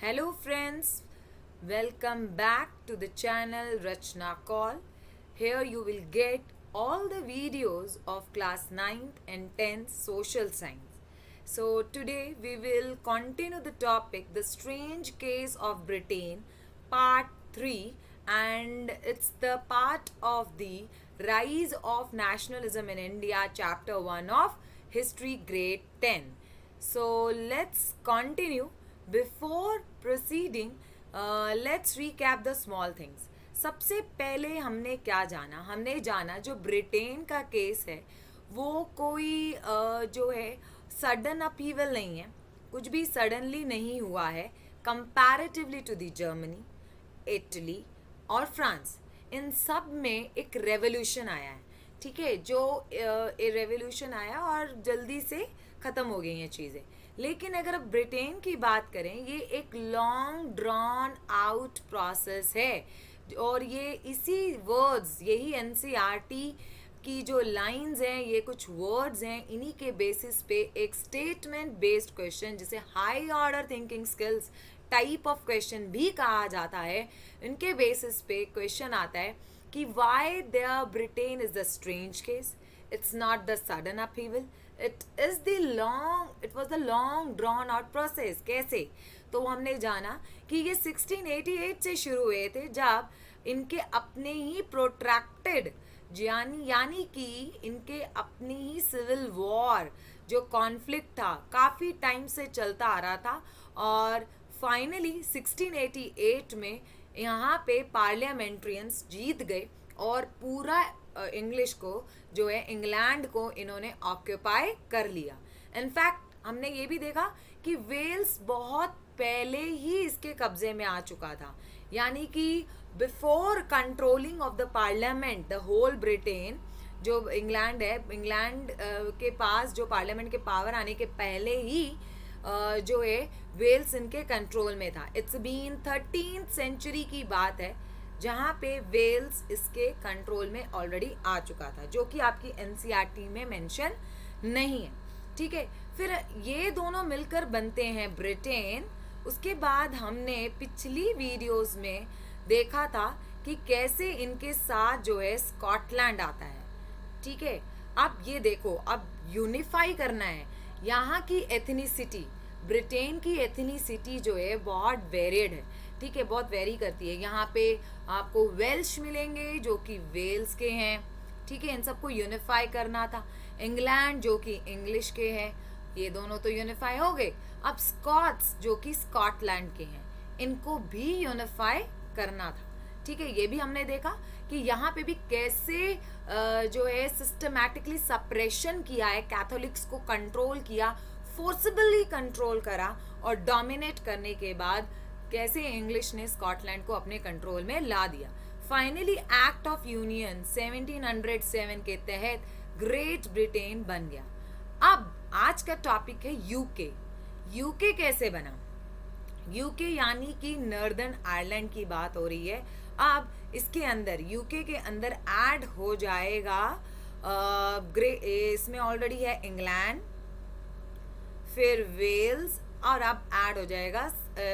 Hello friends, welcome back to the channel Rachna Call. Here you will get all the videos of class 9th and 10th social science. So today we will continue the topic The Strange Case of Britain part 3, and it's the part of the Rise of Nationalism in India chapter 1 of History grade 10. So let's continue. Before proceeding, let's recap the small things. सबसे पहले हमने क्या जाना? हमने जाना जो Britain का case है वो कोई जो है सडन अपहीवल नहीं है, कुछ भी सडनली नहीं हुआ है. Comparatively to the Germany, Italy और फ्रांस, इन सब में एक रेवोल्यूशन आया है. ठीक है, जो रेवोल्यूशन आया और जल्दी से ख़त्म हो गई हैं चीज़ें. लेकिन अगर अब ब्रिटेन की बात करें, ये एक लॉन्ग ड्रॉन आउट प्रोसेस है और ये इसी वर्ड्स, यही एनसीईआरटी की जो लाइंस हैं, ये कुछ वर्ड्स हैं, इन्हीं के बेसिस पे एक स्टेटमेंट बेस्ड क्वेश्चन, जिसे high order thinking skills type of question भी कहा जाता है, इनके बेसिस पे क्वेश्चन आता है कि why the Britain is the strange case. It's not the sudden upheaval, it was the long drawn out process. कैसे? तो हमने जाना कि ये 1688 से शुरू हुए थे, जब इनके अपने ही प्रोट्रैक्टेड यानी कि इनके अपनी ही सिविल वॉर, जो कॉन्फ्लिक्ट था, काफ़ी टाइम से चलता आ रहा था. और फाइनली 1688 में यहाँ पे पार्लियामेंट्रियंस जीत गए और पूरा इंग्लिश को, जो है इंग्लैंड को, इन्होंने ऑक्यूपाई कर लिया. इनफैक्ट हमने ये भी देखा कि वेल्स बहुत पहले ही इसके कब्जे में आ चुका था. यानी कि before controlling of the parliament the whole Britain, जो इंग्लैंड है, इंग्लैंड के पास जो पार्लियामेंट के पावर आने के पहले ही जो है वेल्स इनके कंट्रोल में था. इट्स बीन 13th सेंचुरी की बात है जहाँ पे वेल्स इसके कंट्रोल में ऑलरेडी आ चुका था, जो कि आपकी एनसीईआरटी में मेंशन नहीं है. ठीक है, फिर ये दोनों मिलकर बनते हैं ब्रिटेन. उसके बाद हमने पिछली वीडियोस में देखा था कि कैसे इनके साथ जो है स्कॉटलैंड आता है. ठीक है, अब ये देखो, अब यूनिफाई करना है. यहाँ की एथनिसिटी, ब्रिटेन की एथनिसिटी जो है बहुत वेरिड है. ठीक है, बहुत वेरी करती है. यहाँ पे आपको वेल्श मिलेंगे जो कि वेल्स के हैं. ठीक है, इन सबको यूनिफाई करना था. इंग्लैंड जो कि इंग्लिश के हैं, ये दोनों तो यूनिफाई हो गए. अब स्कॉट्स जो कि स्कॉटलैंड के हैं, इनको भी यूनिफाई करना था. ठीक है, ये भी हमने देखा कि यहाँ पे भी कैसे जो है सिस्टमैटिकली सप्रेशन किया है, कैथोलिक्स को कंट्रोल किया, फोर्सिबली कंट्रोल करा, और डोमिनेट करने के बाद कैसे इंग्लिश ने स्कॉटलैंड को अपने कंट्रोल में ला दिया. फाइनली एक्ट ऑफ यूनियन 1707 के तहत ग्रेट ब्रिटेन बन गया. अब आज का टॉपिक है यूके. यूके कैसे बना? यूके यानी कि नॉर्दर्न आयरलैंड की बात हो रही है. अब इसके अंदर, यूके के अंदर ऐड हो जाएगा इसमें ऑलरेडी है इंग्लैंड, फिर वेल्स, और अब ऐड हो जाएगा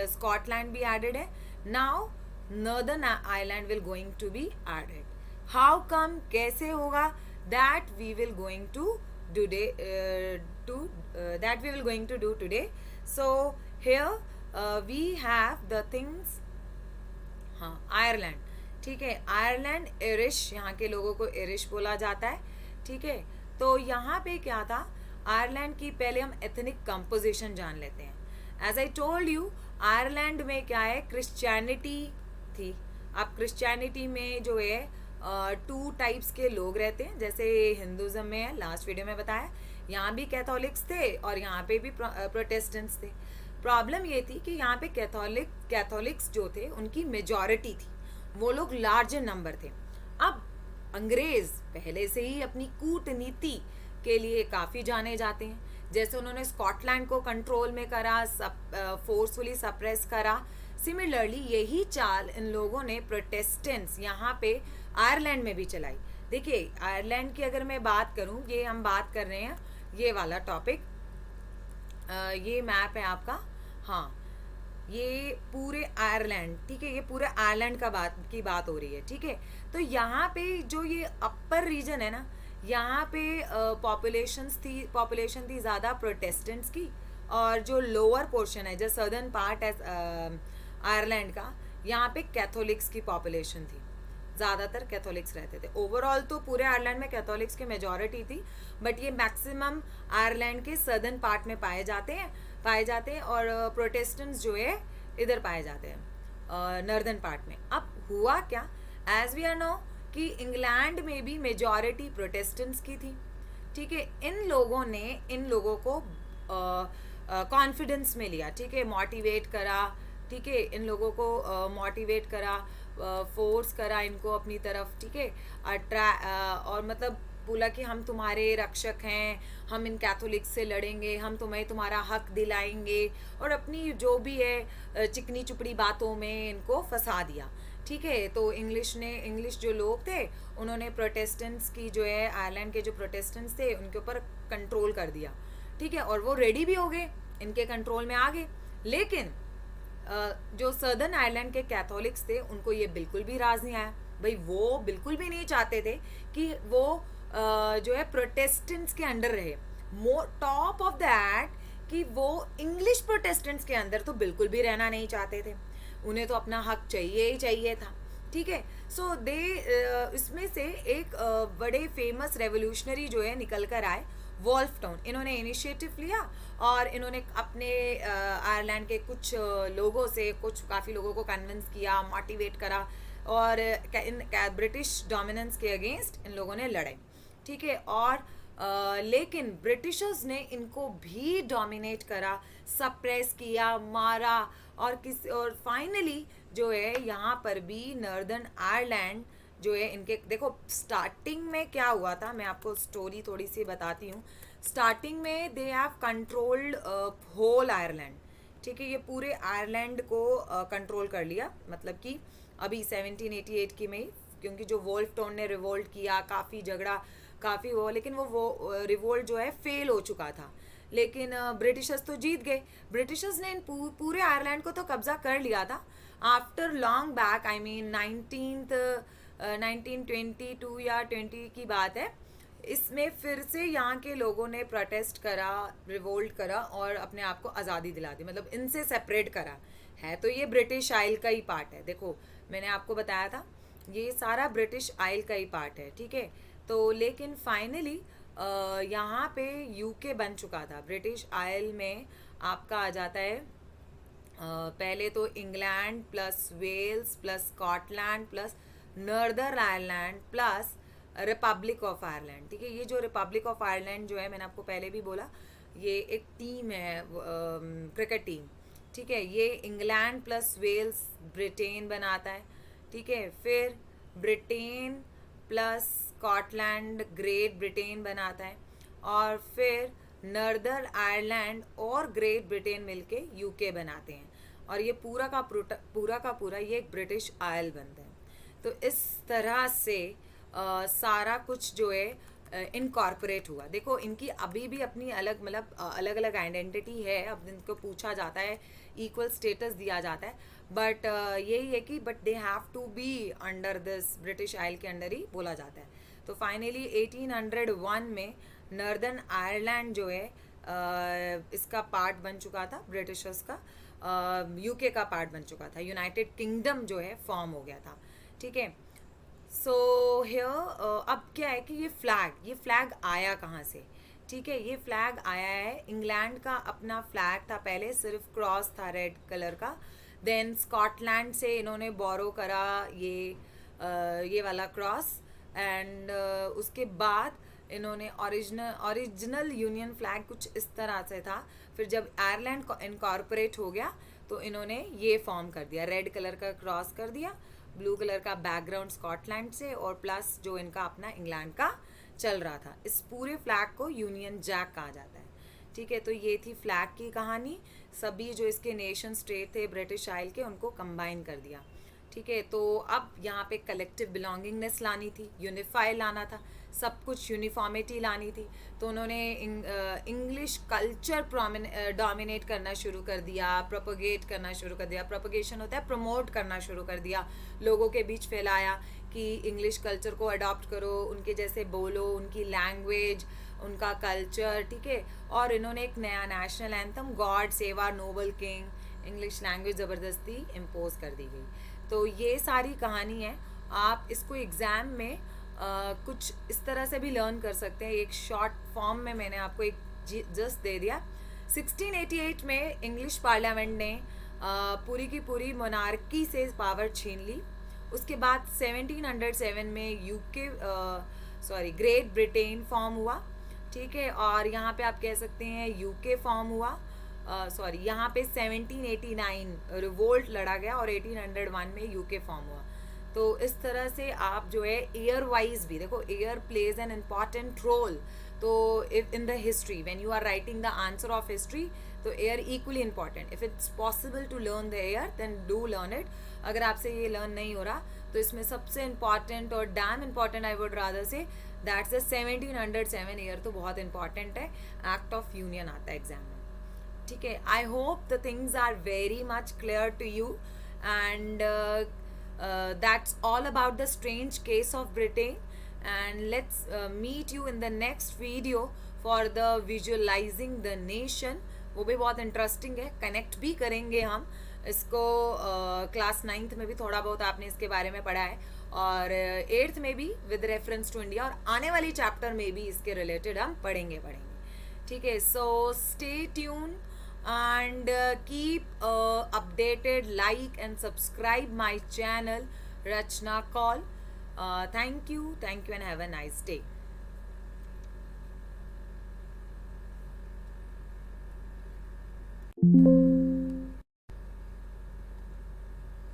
स्कॉटलैंड भी एडेड है. Now northern Ireland will going to be added. How come, कैसे होगा, that we will going to do today. So here we have the things. हाँ, आयरलैंड. ठीक है, आयरलैंड, आयरिश, यहाँ के लोगों को आयरिश बोला जाता है. ठीक है, तो यहाँ पे क्या था, आयरलैंड की पहले हम एथनिक कंपोजिशन जान लेते हैं. As I told you, Ireland में क्या है, क्रिश्चियनिटी थी. अब क्रिश्चियनिटी में जो है 2 टाइप्स के लोग रहते हैं, जैसे हिंदुज़म में है, लास्ट वीडियो में बताया. यहाँ भी कैथोलिक्स थे और यहाँ पे भी प्रोटेस्टेंट्स थे. प्रॉब्लम ये थी कि यहाँ पे कैथोलिक्स जो थे, उनकी मेजॉरिटी थी, वो लोग लार्जर नंबर थे. अब अंग्रेज पहले से ही अपनी कूटनीति के लिए काफ़ी जाने जाते हैं. जैसे उन्होंने स्कॉटलैंड को कंट्रोल में करा, फोर्सफुली सप्रेस करा. सिमिलरली यही चाल इन लोगों ने प्रोटेस्टेंट्स यहाँ पे आयरलैंड में भी चलाई. देखिए, आयरलैंड की अगर मैं बात करूँ, ये हम बात कर रहे हैं ये वाला टॉपिक, ये मैप है आपका. हाँ, ये पूरे आयरलैंड, ठीक है, ये पूरे आयरलैंड की बात हो रही है, ठीक है। तो यहाँ पे जो ये अपर रीजन है ना, यहाँ पे पॉपुलेशन थी ज़्यादा प्रोटेस्टेंट्स की, और जो लोअर पोर्शन है, जो सदर्न पार्ट है आयरलैंड का, यहाँ पे कैथोलिक्स की पॉपुलेशन थी, ज़्यादातर कैथोलिक्स रहते थे। ओवरऑल तो पूरे आयरलैंड में कैथोलिक्स की मेजॉरिटी थी, बट ये मैक्सिमम आयरलैंड के सदर्न पार्ट में पाए जाते हैं और प्रोटेस्टेंट्स जो है इधर पाए जाते हैं नॉर्दर्न पार्ट में। अब हुआ क्या, एज वी आर नो कि इंग्लैंड में भी मेजॉरिटी प्रोटेस्टेंट्स की थी, ठीक है। इन लोगों को कॉन्फिडेंस में लिया, ठीक है, मोटिवेट करा, ठीक है, इन लोगों को मोटिवेट करा, फोर्स करा इनको अपनी तरफ, ठीक है, और मतलब बोला कि हम तुम्हारे रक्षक हैं, हम इन कैथोलिक्स से लड़ेंगे, हम तुम्हें तुम्हारा हक दिलाएंगे, और अपनी जो भी है चिकनी चुपड़ी बातों में इनको फंसा दिया, ठीक है। तो इंग्लिश जो लोग थे उन्होंने प्रोटेस्टेंट्स की जो है, आयरलैंड के जो प्रोटेस्टेंट्स थे उनके ऊपर कंट्रोल कर दिया, ठीक है, और वो रेडी भी हो गए, इनके कंट्रोल में आ गए। लेकिन जो सदर्न आयरलैंड के कैथोलिक्स थे उनको ये बिल्कुल भी राज नहीं आया भाई, वो बिल्कुल भी नहीं चाहते थे कि वो जो है प्रोटेस्टेंट्स के अंडर रहे। टॉप ऑफ दैट कि वो इंग्लिश प्रोटेस्टेंट्स के अंदर तो बिल्कुल भी रहना नहीं चाहते थे, उन्हें तो अपना हक चाहिए ही चाहिए था, ठीक है। सो दे इसमें से एक बड़े फेमस रेवोल्यूशनरी जो है निकल कर आए, वॉल्फ टाउन। इन्होंने इनिशिएटिव लिया और इन्होंने अपने आयरलैंड के कुछ लोगों से काफ़ी लोगों को कन्विंस किया, मोटिवेट करा, और ब्रिटिश डोमिनेंस के अगेंस्ट इन लोगों ने लड़े, ठीक है। और लेकिन ब्रिटिशर्स ने इनको भी डोमिनेट करा, सप्रेस किया, मारा, और फाइनली जो है यहाँ पर भी नॉर्दर्न आयरलैंड जो है इनके, देखो स्टार्टिंग में क्या हुआ था, मैं आपको स्टोरी थोड़ी सी बताती हूँ। स्टार्टिंग में they have controlled whole Ireland, ठीक है, ये पूरे आयरलैंड को कंट्रोल कर लिया, मतलब कि अभी 1788 की में, क्योंकि जो वोल्फ टाउन ने रिवोल्ट किया, काफ़ी झगड़ा, काफ़ी वो, लेकिन वो रिवोल्ट जो है फेल हो चुका था। लेकिन ब्रिटिशर्स तो जीत गए, ब्रिटिशर्स ने पूरे आयरलैंड को तो कब्जा कर लिया था। After long back, I mean 1922 या 20 की बात है, इसमें फिर से यहाँ के लोगों ने प्रोटेस्ट करा, रिवोल्ट करा और अपने आप को आज़ादी दिला दी, मतलब इनसे सेपरेट करा है। तो ये ब्रिटिश आइल का ही पार्ट है, देखो मैंने आपको बताया था ये सारा ब्रिटिश आइल का ही पार्ट है, ठीक है। तो लेकिन फाइनली यहाँ पे यूके बन चुका था। ब्रिटिश आइल में आपका आ जाता है पहले तो England plus Wales plus Scotland plus northern Ireland plus republic of Ireland, ठीक है। ये जो रिपब्लिक ऑफ आयरलैंड जो है, मैंने आपको पहले भी बोला, ये एक टीम है, क्रिकेट टीम, ठीक है। ये इंग्लैंड प्लस वेल्स ब्रिटेन बनाता है, ठीक है। फिर Britain plus Scotland great Britain बनाता है, और फिर नॉर्दर्न आयरलैंड और ग्रेट ब्रिटेन मिलके यूके बनाते हैं, और ये पूरा का पूरा ये एक ब्रिटिश आइल बनता है। तो इस तरह से सारा कुछ जो है इनकॉर्पोरेट हुआ। देखो इनकी अभी भी अपनी अलग, मतलब अलग अलग आइडेंटिटी है, अब इनको पूछा जाता है, इक्वल स्टेटस दिया जाता है, बट यही है कि but they have to be under this British isle के अंडर ही बोला जाता है। तो फाइनली 1801 में नॉर्दर्न आयरलैंड जो है इसका पार्ट बन चुका था, ब्रिटिशर्स का यूके का पार्ट बन चुका था, यूनाइटेड किंगडम जो है फॉर्म हो गया था, ठीक है। सो हियर अब क्या है कि ये फ्लैग आया कहाँ से, ठीक है। ये फ्लैग आया है, इंग्लैंड का अपना फ्लैग था पहले, सिर्फ क्रॉस था रेड कलर का। देन स्कॉटलैंड से इन्होंने बोरो करा ये वाला क्रॉस, एंड उसके बाद इन्होंने ओरिजिनल यूनियन फ्लैग कुछ इस तरह से था। फिर जब आयरलैंड इनकॉर्पोरेट हो गया तो इन्होंने ये फॉर्म कर दिया, रेड कलर का क्रॉस कर दिया, ब्लू कलर का बैकग्राउंड स्कॉटलैंड से, और प्लस जो इनका अपना इंग्लैंड का चल रहा था। इस पूरे फ्लैग को यूनियन जैक कहा जाता है, ठीक है। तो ये थी फ्लैग की कहानी। सभी जो इसके नेशन स्टेट थे ब्रिटिश आइल के, उनको कंबाइन कर दिया, ठीक है, तो अब यहाँ पे कलेक्टिव बिलोंगिंगनेस लानी थी, यूनिफाई लाना था, सब कुछ यूनिफॉर्मिटी लानी थी। तो उन्होंने इंग्लिश कल्चर डोमिनेट करना शुरू कर दिया, प्रोपोगेट करना शुरू कर दिया। प्रोपोगेशन होता है प्रमोट करना शुरू कर दिया, लोगों के बीच फैलाया कि इंग्लिश कल्चर को अडॉप्ट करो, उनके जैसे बोलो, उनकी लैंग्वेज, उनका कल्चर, ठीक है। और इन्होंने एक नया national anthem God save our noble king, English language ज़बरदस्ती इम्पोज कर दी गई। तो ये सारी कहानी है। आप इसको एग्ज़ाम में कुछ इस तरह से भी लर्न कर सकते हैं। एक शॉर्ट फॉर्म में मैंने आपको एक जस्ट दे दिया। 1688 में इंग्लिश पार्लियामेंट ने पूरी की पूरी मोनार्की से पावर छीन ली। उसके बाद 1707 में ग्रेट ब्रिटेन फॉर्म हुआ, ठीक है। और यहाँ पे आप कह सकते हैं यूके फॉर्म हुआ। यहाँ पे 1789 रिवोल्ट लड़ा गया और 1801 में यूके फॉर्म हुआ। तो इस तरह से आप जो है एयर वाइज भी देखो, year plays an important role. तो if in the history when you are writing the answer of history, तो year equally important. If it's possible to learn the year then do learn it. अगर आपसे ये learn नहीं हो रहा तो इसमें सबसे इंपॉर्टेंट और dam important I would rather से दैट्स द 1707 ईयर। तो बहुत इंपॉर्टेंट है, एक्ट ऑफ यूनियन आता है एग्जाम में, ठीक है। I hope the things are very much clear to you and that's all about the strange case of Britain, and let's meet you in the next video for the visualizing the nation। वो भी बहुत interesting है, connect भी करेंगे हम इसको। Class 9th में भी थोड़ा बहुत आपने इसके बारे में पढ़ा है, और 8th में भी विद रेफरेंस टू इंडिया, और आने वाली चैप्टर में भी इसके रिलेटेड हम पढ़ेंगे, ठीक है। So stay tune and keep updated, like and subscribe my channel Rachna Call। Thank you and have a nice day।